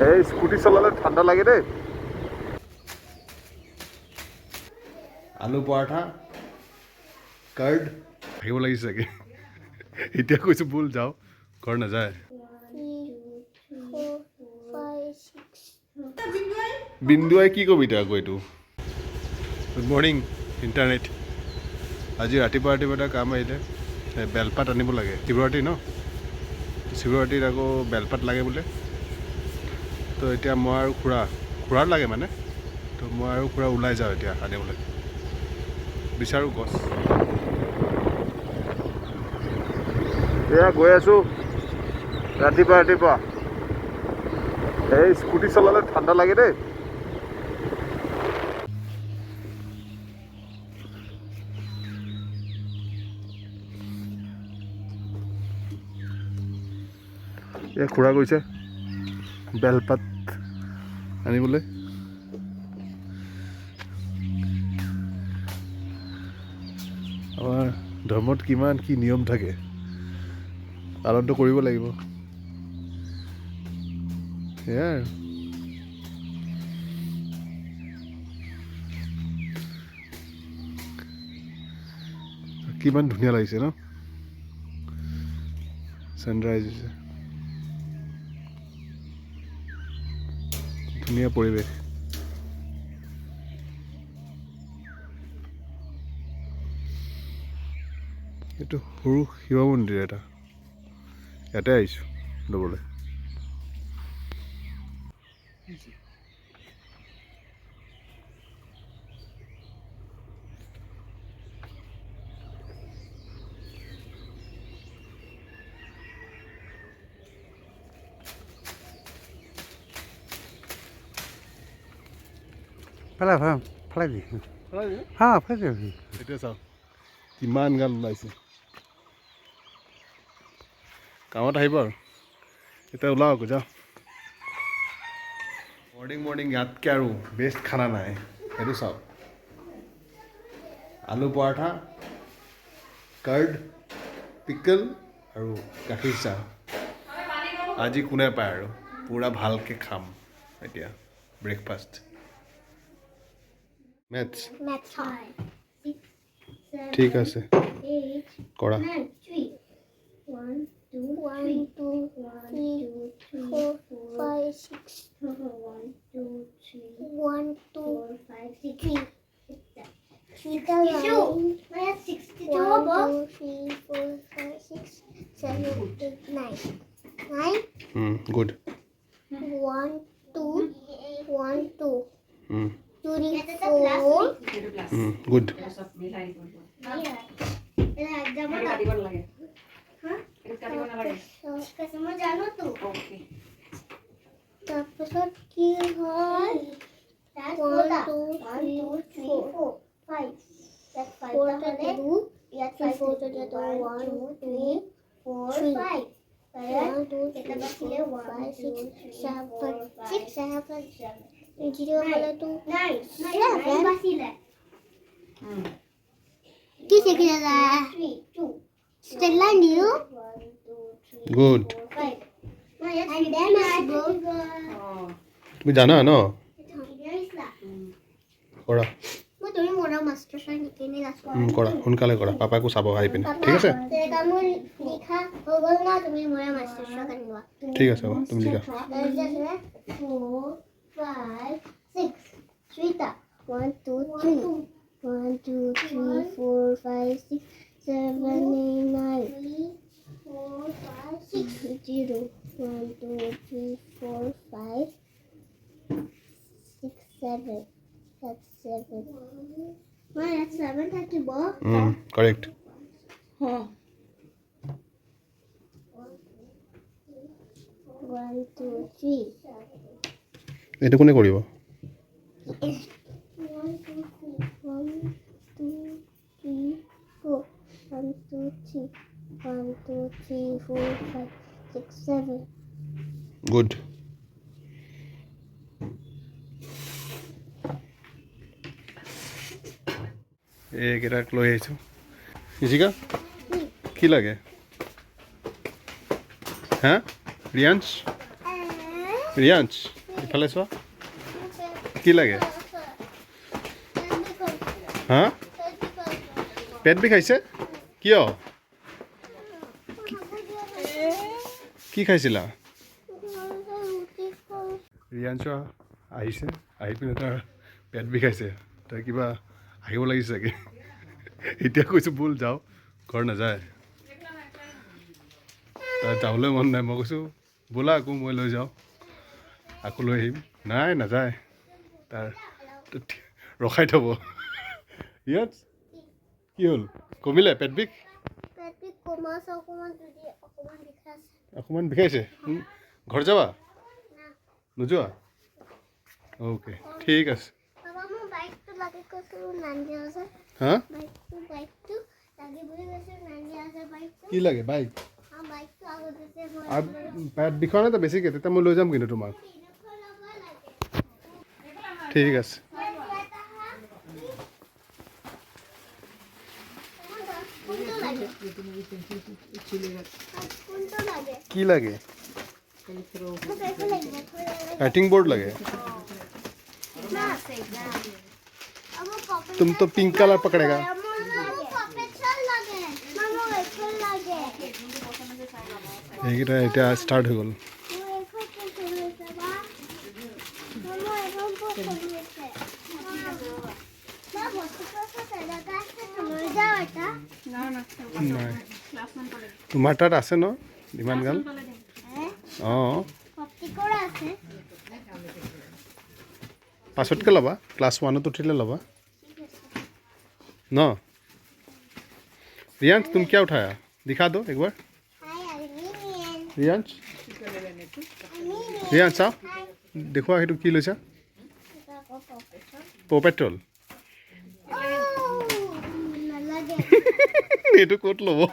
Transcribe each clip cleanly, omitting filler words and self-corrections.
এই স্কুটি চলালে ঠাণ্ডা লাগে দেই। আলু পৰাঠা কাৰ্ড আহিব লাগিছে চাগে। এতিয়া কৈছোঁ ব'ল যাওঁ, ঘৰ নাযায়। বিন্দুৱাই কি কবিতা আকৌ এইটো? Good morning internet. আজি ৰাতিপুৱা এটা কাম আহিলে, বেলপাত আনিব লাগে। শিৱৰাত্ৰি ন, শিৱৰাত্ৰিত আকৌ বেলপাত লাগে বোলে। তো এতিয়া মই আৰু খুৰাৰ লাগে মানে, তো মই আৰু খুৰা ওলাই যাওঁ এতিয়া আনিবলৈ। বিচাৰোঁ গছ। এয়া গৈ আছোঁ ৰাতিপুৱা। এই স্কুটি চলালে ঠাণ্ডা লাগে দেই। এই খুৰা গৈছে বেলপাত আনিবলৈ। আমাৰ ধৰ্মত কিমান কি নিয়ম থাকে, পালনটো কৰিব লাগিব। সেয়াই আৰু। কিমান ধুনীয়া লাগিছে ন, ছানৰাইজ হৈছে, ধুনীয়া পৰিৱেশ। এইটো সৰু শিৱ মন্দিৰ এটা, ইয়াতে আহিছোঁ ল'বলৈ। এতিয়া চাওক কিমান গাল ওলাইছে। কামত আহিব আৰু এতিয়া ওলাও আকৌ যাওঁ। মৰ্ণিং ইয়াতকৈ আৰু বেষ্ট খানা নাই। সেইটো চাওক, আলু পৰাঠা কাৰ্ড পিকল আৰু গাখীৰ চাহ। আজি কোনে পায় আৰু পূৰা ভালকৈ খাম এতিয়া ব্ৰেকফাষ্ট। মেথছ ঠিক আছে কৰা। 1 2 3 4 5 6 1 2 3 1 2 5 6 গুড। 1 2 1 2 3 4 গুড। তাৰপিছত কি হয় 1 2 3 4 5 4 2 ইয়াত 4 1 2 3 4 5 1 2 3 4 5 6 7 জিৰ' হ'লে তো 7 বাছিলে। কি শিকিলে দা straight line দিও। Good. And then I go তুমি জানা ন, কৰা তুমি মোৰা মাষ্টাৰ চাই নিকিনে লাষ্ট কৰা, সোনকালে কৰা, পাপাকো চাব আহি পিনে। ঠিক আছে মোৰ লিখা হৈ গ'ল না, তুমি মোৰা মাষ্টাৰ চাই কানিবা। ঠিক আছে হ'ব, তুমি লিখা। 4 5 6 3 1 2 3 1 2 3 4 5 6 7 8 9 4 5 6 0 1 2 3 4 5 6 7 that's 7 why that's 7 থাকিব কাৰেক্ট। 1 2 3 এইটো কোনে কৰিব? 1 2 3 1 2 3 4 1 2 3 1 2 3 4 5 6 7 গুড। এইকেইটাক লৈ আহিছোঁ। ইজিকা কি লাগে? হা ৰিয়াঞ্চ ৰিয়াঞ্চ ইফালে চোৱা কি লাগে হা পেট বিষাইছে কিয় কি খাইছিলা ৰিয়াঞ্চ আহিছে আহি পিনে তাৰ পেট বিষাইছে তাৰ কিবা আহিব লাগিছে চাগে এতিয়া কৈছোঁ ব'ল যাওঁ ঘৰ নাযায় তাৰ যাবলৈ মন নাই মই কৈছোঁ ব'লা আকৌ মই লৈ যাওঁ আকৌ লৈ আহিম নাই নাযায় তাৰ ৰখাই থ'ব ইয়াত কি হ'ল কমিলে পেট বিষ অকণমান বিষাইছে ঘৰ যাবা নোযোৱা অ'কে ঠিক আছে হা কি লাগে বাইক পেট বিষোৱা নাই বেছিকৈ তেতিয়া মই লৈ যাম কিন্তু তোমাক ঠিক আছে কি লাগে राइटिंग बोर्ड लगे तुम तो पिंक कलर पकड़ेगा এটা স্টার্ট হয়ে গেল তোমাৰ তাত আছে ন ইমান গাল অঁ पासवर्ड के लबा क्लास 1 तो उठिले लबा न रियांश तुम क्या उठाया दिखा दो एक बार रियांश रियांश आओ देखो हेतु की लैसा पो पेट्रोल एटु कोट लबो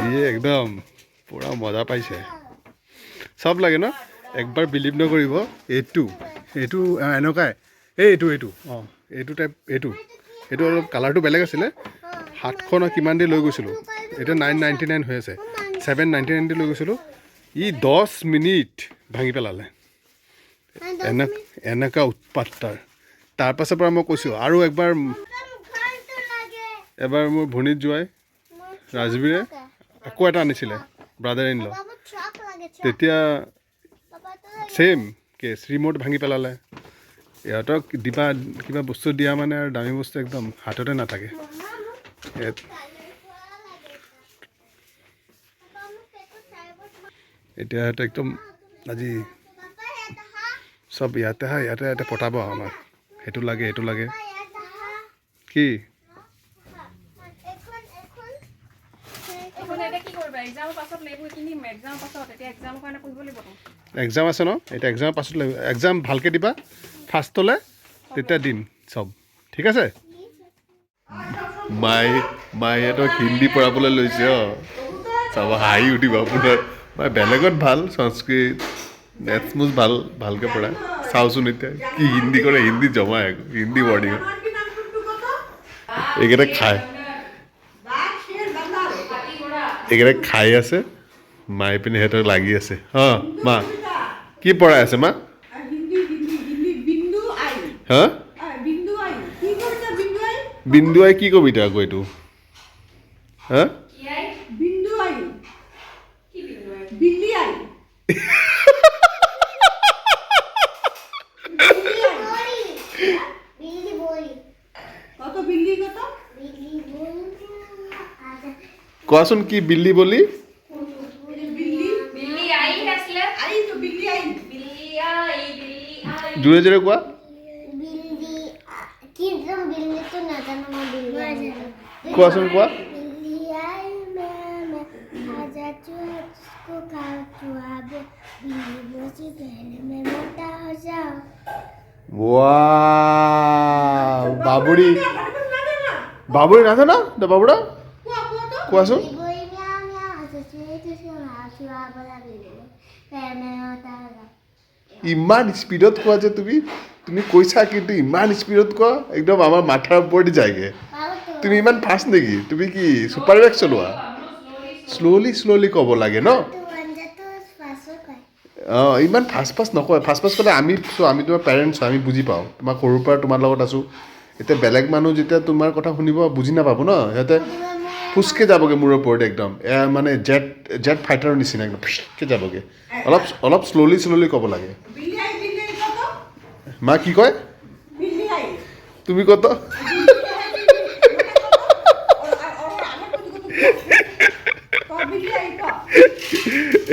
ये एकदम पूरा मजा पाइছে सब लगे ना एक बार बिलीव नकरिब एटू एटू एनकाय एटू एटू অঁ एटू टाइप एटू एटू অলপ কালাৰটো বেলেগ আছিলে 700 না কিমান দি লৈ গৈছিলো এটা 999 হৈ আছে 799 দি লৈ গৈছিলো ই 10 মিনিট ভাঙি পেলালে এনেকা উৎপাত তাৰ পাছৰ পৰা মই কৈছো আৰু একবাৰ এবাৰ মোৰ ভনিত যোৱাই ৰাজবীৰে আকৌ এটা আনিছিলে ব্ৰাদাৰ ইন ল তেতিয়া সেম কেছ ৰিমোট ভাঙি পেলালে ইহঁতক দিবা কিবা বস্তু দিয়া মানে আৰু দামী বস্তু একদম হাততে নাথাকে এতিয়া এটা একদম আজি সব ইয়াতে পটাব আমাক সেইটো লাগে এইটো লাগে কি এক্সাম আছে ন এটা এক্সামৰ পাছত এক্সাম ভালকৈ দিবা ফাৰ্ষ্ট হ'লে তেতিয়া দিম চব ঠিক আছে মায়েহঁতক হিন্দী পঢ়াবলৈ লৈছে অঁ চাব হাঁহি উঠিব আপোনাৰ মই বেলেগত ভাল সংস্কৃত মেথছ মুছ ভালকৈ পঢ়ায় চাওঁচোন এতিয়া কি হিন্দী কৰে হিন্দী জমাই আকৌ হিন্দী ৱৰ্ডিং এইকেইটা খাই আছে মায়ে পিনে সিহঁতক লাগি আছে অঁ মা কি পঢ়াই আছে মা হা বিন্দু আই কি কবিতা আকৌ এইটো হা কোৱাচোন কি বিল্লি বুলি জোৰে জোৰে কোৱা কোৱাচোন কোৱা বাবুৰি বাবুৰি নাজানা বাবুৰা কোৱাচোন ইমান স্পীডত কোৱা যে তুমি কৈছা কিন্তু ইমান স্পীডত কোৱা একদম আমাৰ মাথাৰ ওপৰতে যায়গে তুমি ইমান ফাষ্ট নেকি তুমি কি ছুপাৰ বেগ চলোৱা শ্ল'লি ক'ব লাগে ন অঁ ইমান ফাষ্ট নকয় ফাষ্ট ক'লে আমি তোমাৰ পেৰেণ্টছ আমি বুজি পাওঁ তোমাৰ সৰুৰ পৰা তোমাৰ লগত আছোঁ এতিয়া বেলেগ মানুহ যেতিয়া তোমাৰ কথা শুনিব বুজি নাপাব ন সিহঁতে ফুচকে যাবগৈ মোৰ ওপৰত একদম মানে জেট ফাইটাৰৰ নিচিনা একদম ফুচকে যাবগৈ অলপ শ্ল'লি ক'ব লাগে মা কি কয় তুমি কত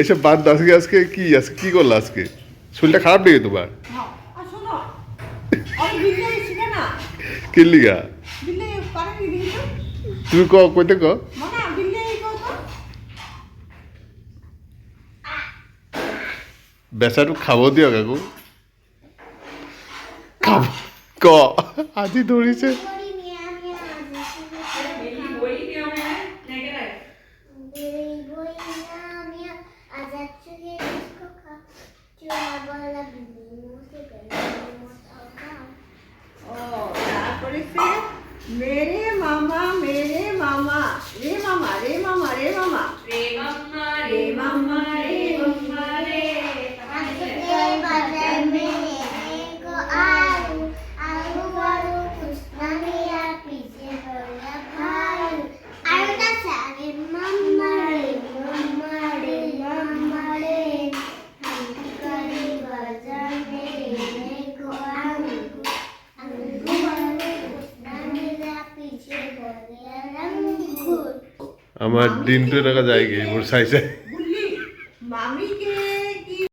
এসব বাদ দাও আজকে কি করলা আজকে শরীরটা খারাপ নেই তোমার কিল্লিগা তুমি কইতে বেচাটো খাব দিয়ক আকৌ ক আজি ধৰিছে मेरे मामा रे मामा रे मामा रे मामा रे मामा रे मामा रे मामा रे मामा रे আমার দিনটো এনেকুৱা যায়গৈ এইবোৰ চাই